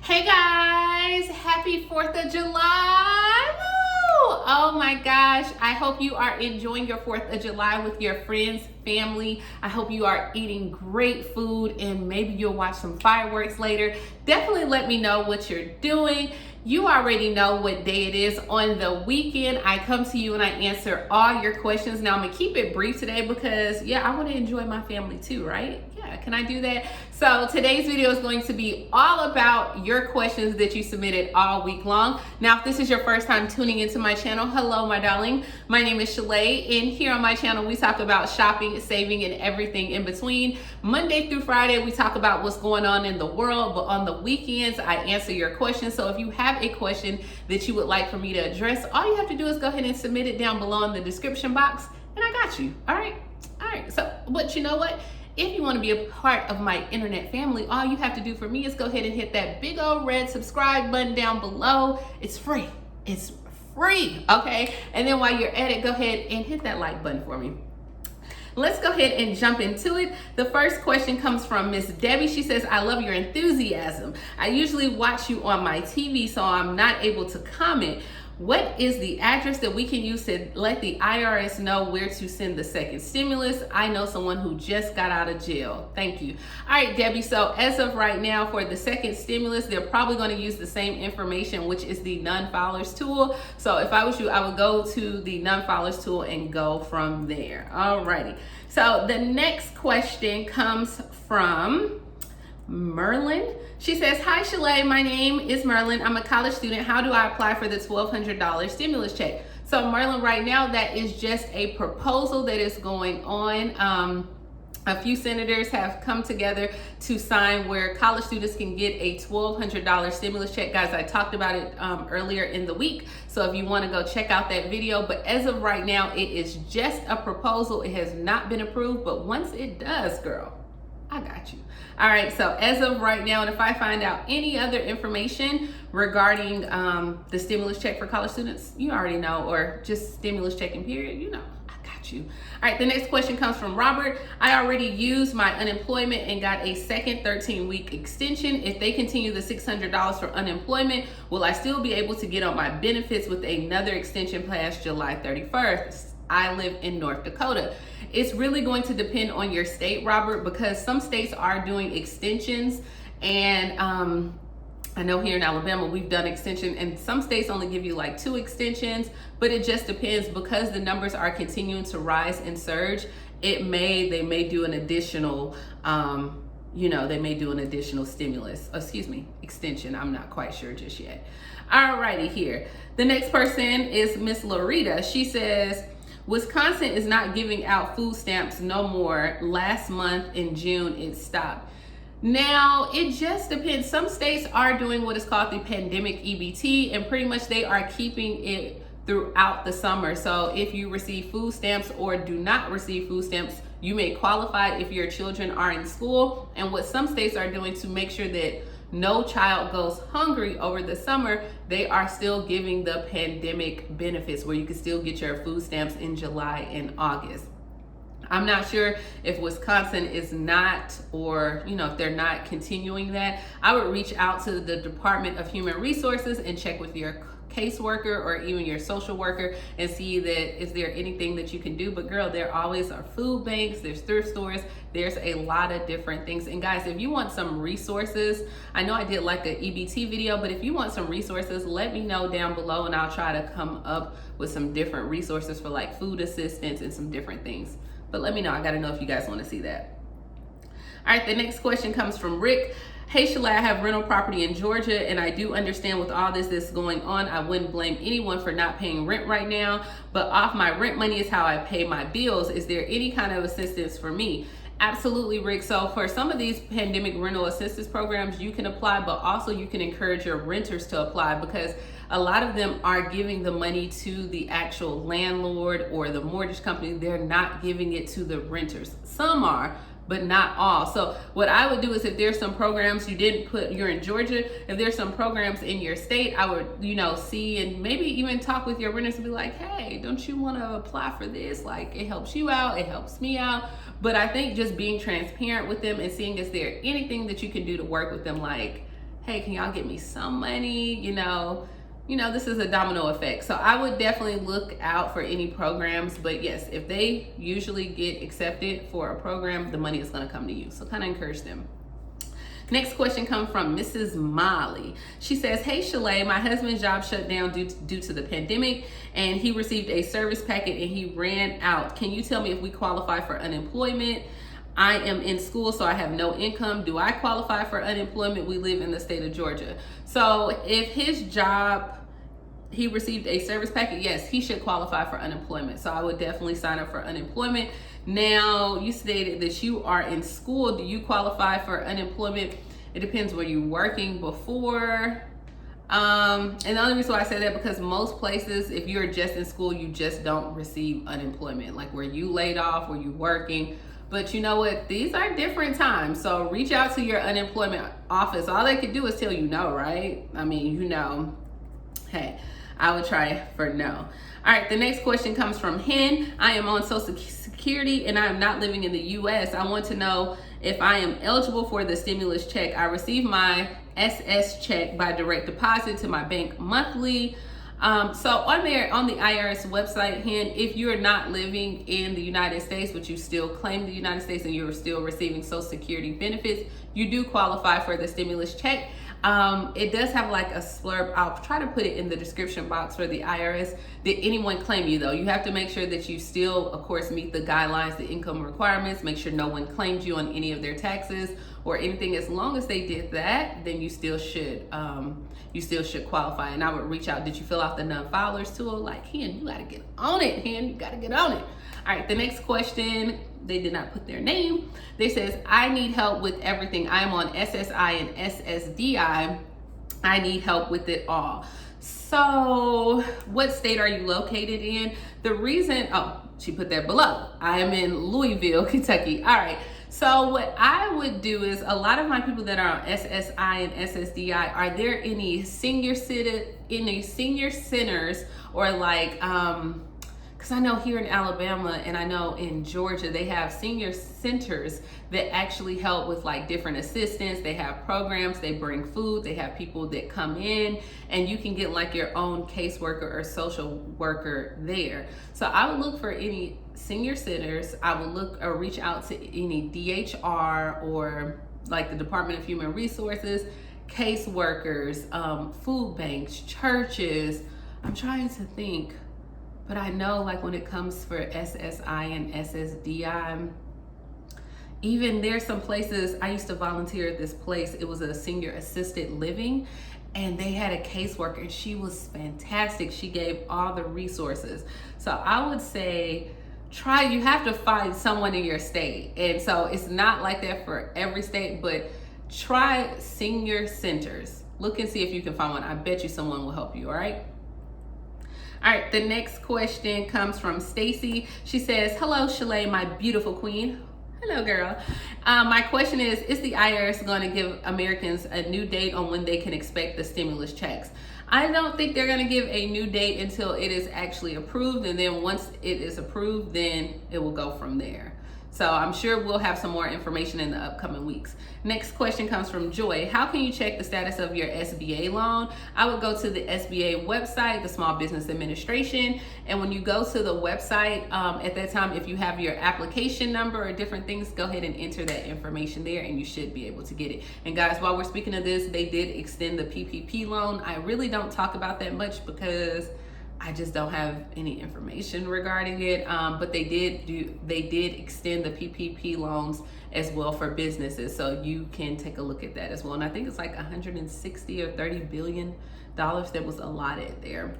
Hey guys, happy 4th of July. Woo! Oh my gosh, I hope you are enjoying your 4th of July with your friends, family. I hope you are eating great food and maybe you'll watch some fireworks later. Definitely let me know what you're doing. You already know what day it is. On the weekend, I come to you and I answer all your questions. Now, I'm gonna keep it brief today because, I wanna enjoy my family too, right? Yeah, can I do that? So today's video is going to be all about your questions that you submitted all week long. Now, if this is your first time tuning into my channel, hello, my darling. My name is Shalae, and here on my channel, we talk about shopping, saving, and everything in between. Monday through Friday, we talk about what's going on in the world, but on the weekends, I answer your questions. So if you have a question that you would like for me to address, all you have to do is go ahead and submit it down below in the description box, and I got you. All right. So, but you know what? If you want to be a part of my internet family, all you have to do for me is go ahead and hit that big old red subscribe button down below. It's free. It's free. Okay. And then while you're at it, go ahead and hit that like button for me. Let's go ahead and jump into it. The first question comes from Miss Debbie. She says, I love your enthusiasm. I usually watch you on my TV, so I'm not able to comment. What is the address that we can use to let the IRS know where to send the second stimulus? I know someone who just got out of jail. Thank you. All right, Debbie. So as of right now, for the second stimulus, they're probably going to use the same information, which is the non-filers tool. So if I was you, I would go to the non-filers tool and go from there. All righty. So the next question comes from Merlin. She says, hi Shalae, my name is Merlin. I'm a college student. How do I apply for the $1,200 stimulus check? So Merlin, right now, that is just a proposal that is going on. A few senators have come together to sign where college students can get a $1,200 stimulus check. Guys, I talked about it earlier in the week. So if you want to go check out that video, but as of right now, it is just a proposal. It has not been approved, but once it does, girl, I got you. All right, so as of right now, and if I find out any other information regarding the stimulus check for college students, you already know, or just stimulus checking period, you know, I got you. All right, the next question comes from Robert. I already used my unemployment and got a second 13-week extension. If they continue the $600 for unemployment, will I still be able to get on my benefits with another extension past July 31st? I live in North Dakota. It's really going to depend on your state, Robert, because some states are doing extensions, and I know here in Alabama we've done extension, and some states only give you like 2 extensions, but it just depends because the numbers are continuing to rise and surge. They may do an additional they may do an additional extension. I'm not quite sure just yet. Alrighty, here. The next person is Miss Loretta. She says, Wisconsin is not giving out food stamps no more. Last month in June, it stopped. Now, it just depends. Some states are doing what is called the pandemic EBT, and pretty much they are keeping it throughout the summer. So if you receive food stamps or do not receive food stamps, you may qualify if your children are in school. And what some states are doing to make sure that no child goes hungry over the summer, they are still giving the pandemic benefits where you can still get your food stamps in July and August. I'm not sure if Wisconsin is not, or if they're not continuing that. I would reach out to the Department of Human Resources and check with your caseworker or even your social worker and see that is there anything that you can do. But girl, there always are food banks, there's thrift stores, there's a lot of different things. And guys, if you want some resources, I know I did like an EBT video, but if you want some resources, let me know down below and I'll try to come up with some different resources for like food assistance and some different things. But let me know. I got to know if you guys want to see that. All right, the next question comes from Rick. Hey Shalae, I have rental property in Georgia, and I do understand with all this going on, I wouldn't blame anyone for not paying rent right now, but off my rent money is how I pay my bills. Is there any kind of assistance for me? Absolutely, Rick. So for some of these pandemic rental assistance programs, you can apply, but also you can encourage your renters to apply because a lot of them are giving the money to the actual landlord or the mortgage company. They're not giving it to the renters. Some are, but not all. So what I would do is if there's some programs you're in Georgia, if there's some programs in your state, I would, see and maybe even talk with your renters and be like, hey, don't you want to apply for this? Like, it helps you out, it helps me out. But I think just being transparent with them and seeing is there anything that you can do to work with them, like hey, can y'all get me some money? This is a domino effect. So I would definitely look out for any programs. But yes, if they usually get accepted for a program, the money is going to come to you. So kind of encourage them. Next question comes from Mrs. Molly. She says, hey, Shalae, my husband's job shut down due to the pandemic, and he received a service packet and he ran out. Can you tell me if we qualify for unemployment? I am in school, so I have no income. Do I qualify for unemployment? We live in the state of Georgia. So if his job, he received a service packet, yes, he should qualify for unemployment. So I would definitely sign up for unemployment. Now, you stated that you are in school. Do you qualify for unemployment? It depends where you're working before. And the only reason why I say that, because most places, if you're just in school, you just don't receive unemployment. Like where you laid off, where you're working. But you know what? These are different times. So reach out to your unemployment office. All they can do is tell you no, right? I mean, hey, I would try for no. All right, the next question comes from Hen. I am on Social Security and I am not living in the U.S. I want to know if I am eligible for the stimulus check. I receive my SS check by direct deposit to my bank monthly. So on the IRS website, Hen, if you're not living in the United States, but you still claim the United States and you're still receiving Social Security benefits, you do qualify for the stimulus check. It does have like a slurp. I'll try to put it in the description box for the IRS. Did anyone claim you though? You have to make sure that you still, of course, meet the guidelines, the income requirements, make sure no one claimed you on any of their taxes or anything. As long as they did that, then you still should qualify. And I would reach out. Did you fill out the non-filers tool? Like, Hen, you gotta get on it, Hen, you gotta get on it. All right, the next question, they did not put their name. They says, I need help with everything. I'm on SSI and SSDI. I need help with it all. So what state are you located in? The reason, she put that below. I am in Louisville, Kentucky. All right. So what I would do is, a lot of my people that are on SSI and SSDI, are there any senior centers or like, because I know here in Alabama and I know in Georgia, they have senior centers that actually help with like different assistance. They have programs, they bring food, they have people that come in, and you can get like your own caseworker or social worker there. So I would look for any senior centers. I would look or reach out to any DHR or like the Department of Human Resources, caseworkers, food banks, churches. I'm trying to think. But I know like when it comes for SSI and SSDI, even there's some places, I used to volunteer at this place. It was a senior assisted living and they had a caseworker and she was fantastic. She gave all the resources. So I would say you have to find someone in your state. And so it's not like that for every state, but try senior centers. Look and see if you can find one. I bet you someone will help you, all right? All right, the next question comes from Stacy. She says, hello, Shalae, my beautiful queen. Hello, girl. My question is the IRS going to give Americans a new date on when they can expect the stimulus checks? I don't think they're going to give a new date until it is actually approved. And then once it is approved, then it will go from there. So I'm sure we'll have some more information in the upcoming weeks. Next question comes from Joy. How can you check the status of your SBA loan? I would go to the SBA website, the Small Business Administration. And when you go to the website, at that time, if you have your application number or different things, go ahead and enter that information there and you should be able to get it. And guys, while we're speaking of this, they did extend the PPP loan. I really don't talk about that much because I just don't have any information regarding it, but they did extend the PPP loans as well for businesses, so you can take a look at that as well. And I think it's like 160 or 30 billion dollars that was allotted there.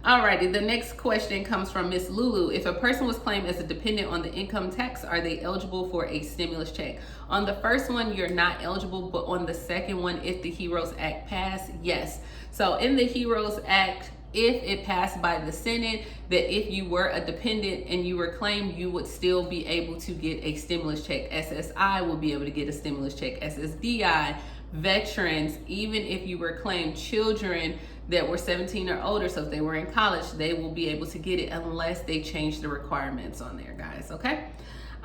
Alrighty, the next question comes from Miss Lulu. If a person was claimed as a dependent on the income tax, are they eligible for a stimulus check? On the first one, you're not eligible, but on the second one, if the HEROES Act passed, yes. So in the HEROES Act, if it passed by the Senate, that if you were a dependent and you were claimed, you would still be able to get a stimulus check. SSI will be able to get a stimulus check. SSDI, veterans, even if you were claimed, children that were 17 or older, so if they were in college, they will be able to get it unless they change the requirements on there, guys, okay?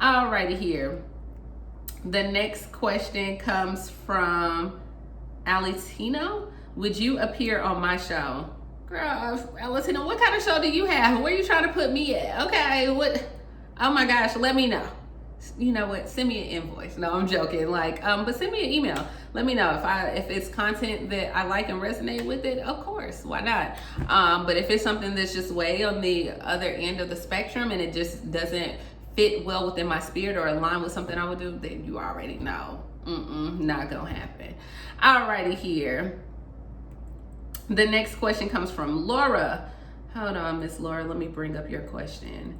Alrighty here. The next question comes from Alitino, would you appear on my show? Girl, Alitino, what kind of show do you have? Where are you trying to put me at? Okay, what? Oh my gosh, let me know. You know what? Send me an invoice. No, I'm joking. Like, but send me an email. Let me know if it's content that I like and resonate with it. Of course, why not? But if it's something that's just way on the other end of the spectrum and it just doesn't fit well within my spirit or align with something I would do, then you already know. Not gonna happen. Alrighty here. The next question comes from Laura. Hold on, Miss Laura. Let me bring up your question.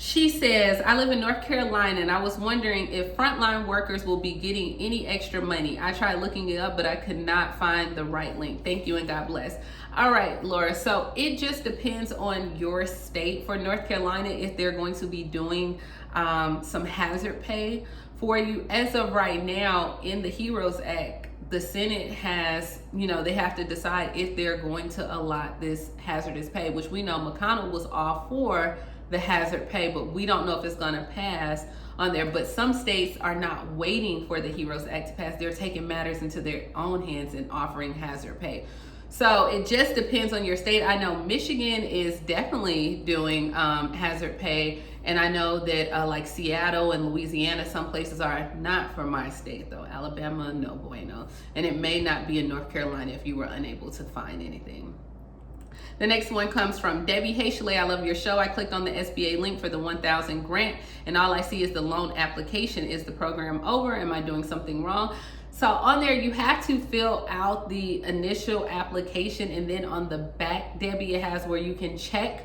She says, I live in North Carolina and I was wondering if frontline workers will be getting any extra money. I tried looking it up, but I could not find the right link. Thank you and God bless. All right, Laura. So it just depends on your state. For North Carolina, if they're going to be doing some hazard pay for you. As of right now, in the HEROES Act, the Senate has, they have to decide if they're going to allot this hazardous pay, which we know McConnell was all for the hazard pay, but we don't know if it's going to pass on there. But some states are not waiting for the HEROES Act to pass. They're taking matters into their own hands and offering hazard pay. So it just depends on your state. I know Michigan is definitely doing hazard pay. And I know that like Seattle and Louisiana, some places are. Not for my state though. Alabama, no bueno. And it may not be in North Carolina if you were unable to find anything. The next one comes from Debbie. Hey, Shalae, I love your show. I clicked on the SBA link for the 1,000 grant, and all I see is the loan application. Is the program over? Am I doing something wrong? So on there, you have to fill out the initial application, and then on the back, Debbie, it has where you can check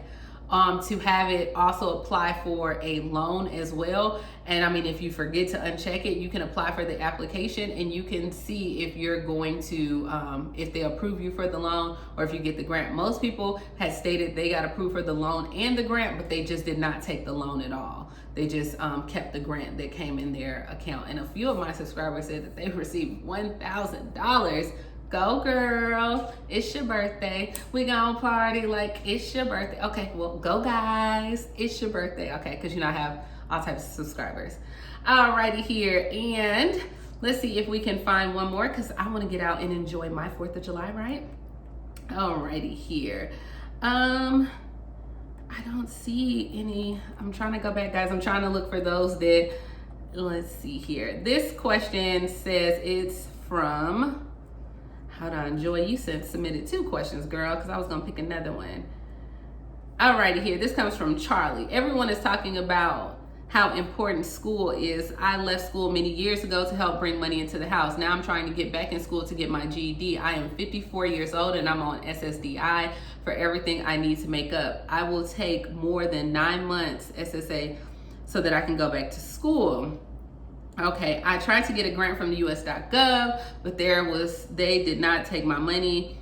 to have it also apply for a loan as well. And I mean, if you forget to uncheck it, you can apply for the application and you can see if you're going to, if they approve you for the loan or if you get the grant. Most people had stated they got approved for the loan and the grant, but they just did not take the loan at all. They just kept the grant that came in their account. And a few of my subscribers said that they received $1,000. Go girl, it's your birthday. We gonna party like it's your birthday. Okay, well, go guys, it's your birthday. Okay, because I have all types of subscribers. Alrighty here, and let's see if we can find one more because I want to get out and enjoy my 4th of July, right? Alrighty here. I don't see any. I'm trying to go back, guys. I'm trying to look for those that, let's see here. This question says it's from, hold on, Joy, you submitted 2 questions, girl, because I was going to pick another one. Alrighty here, this comes from Charlie. Everyone is talking about how important school is. I left school many years ago to help bring money into the house. Now I'm trying to get back in school to get my GED. I am 54 years old and I'm on SSDI for everything I need to make up. I will take more than 9 months SSA so that I can go back to school. Okay, I tried to get a grant from the US.gov, but they did not take my money.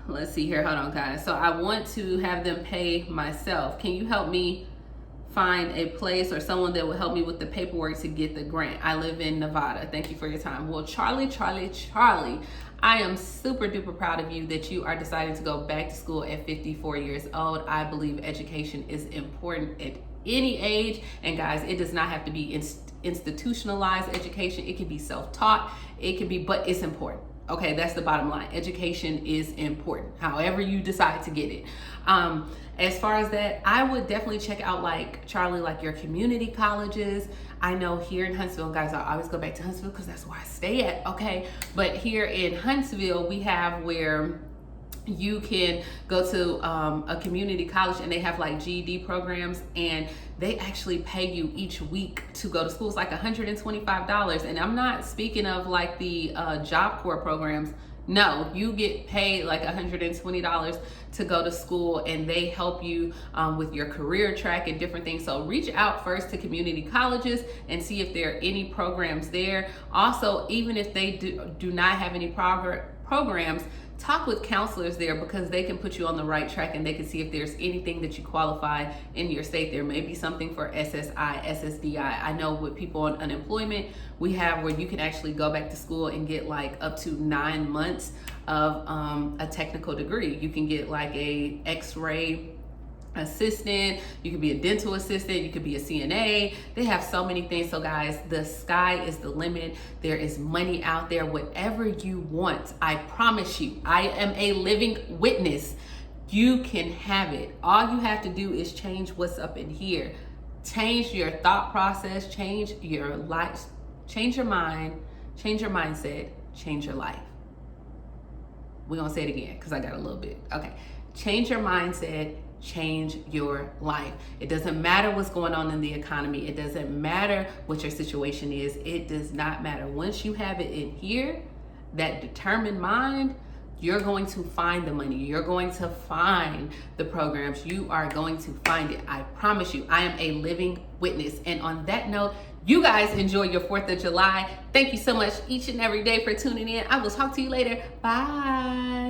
Let's see here, hold on guys. So I want to have them pay myself. Can you help me find a place or someone that will help me with the paperwork to get the grant? I live in Nevada. Thank you for your time. Well, Charlie, I am super duper proud of you that you are deciding to go back to school at 54 years old. I believe education is important at any age. And guys, it does not have to be institutionalized education. It can be self-taught. It can be, but it's important. Okay, that's the bottom line. Education is important, however you decide to get it. As far as that, I would definitely check out, like Charlie, like your community colleges. I know here in Huntsville, guys, I always go back to Huntsville because that's where I stay at, okay? But here in Huntsville, we have where you can go to a community college and they have like GED programs and they actually pay you each week to go to school. It's like $125. And I'm not speaking of like the Job Corps programs. No, you get paid like $120 to go to school and they help you with your career track and different things. So reach out first to community colleges and see if there are any programs there. Also, even if they do not have any programs, talk with counselors there because they can put you on the right track and they can see if there's anything that you qualify in your state. There may be something for SSI, SSDI. I know with people on unemployment, we have where you can actually go back to school and get like up to 9 months of a technical degree. You can get like a X-ray assistant, you could be a dental assistant, you could be a CNA. They have so many things. So guys, the sky is the limit. There is money out there, whatever you want. I promise you, I am a living witness. You can have it. All you have to do is change what's up in here. Change your thought process, change your life, change your mind, change your mindset, change your life. We're gonna say it again because I got a little bit. Okay. Change your mindset, change your life. It doesn't matter what's going on in the economy. It doesn't matter what your situation is. It does not matter. Once you have it in here, that determined mind, you're going to find the money. You're going to find the programs. You are going to find it. I promise you, I am a living witness. And on that note, you guys enjoy your 4th of July. Thank you so much each and every day for tuning in. I will talk to you later. Bye.